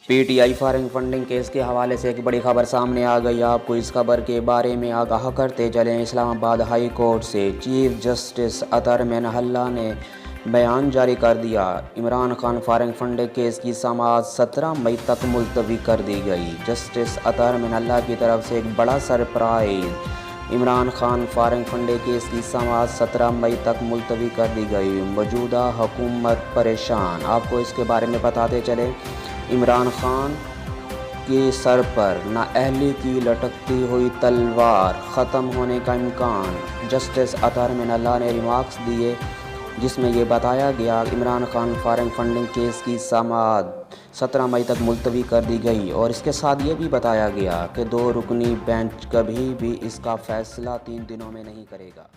PTI foreign funding case के हवाले से एक बड़ी खबर सामने आ गई। आपको इस खबर के बारे में आगाह करते चलें। इस्लामाबाद हाई कोर्ट से चीफ जस्टिस अतर मेनहल्ला ने बयान जारी कर दिया। Imran Khan foreign funding case की समाअत 17 मई तक मुलतवी कर दी गई। जस्टिस अतर मेनहल्ला की तरफ से एक बड़ा surprise. Imran Khan foreign funding case की समाअत 17 मई तक मुलतवी कर दी गई। मौजूदा हुकूमत परेशान। आपको इसके बारे में बताते चले। इमरान खान के सर पर नाअहली की लटकती हुई तलवार, ख़त्म होने का इम्कान। जस्टिस अतर मेनहल्ला ने रिमार्क्स दिए जिसमें ये बताया गया Imran Khan foreign funding case की समाअत 17 मई तक मुलतवी कर दी गई और इसके साथ ये भी बताया गया कि 2 रुकनी बेंच कभी भी इसका फ़ैसला 3 दिनों में नहीं करेगा।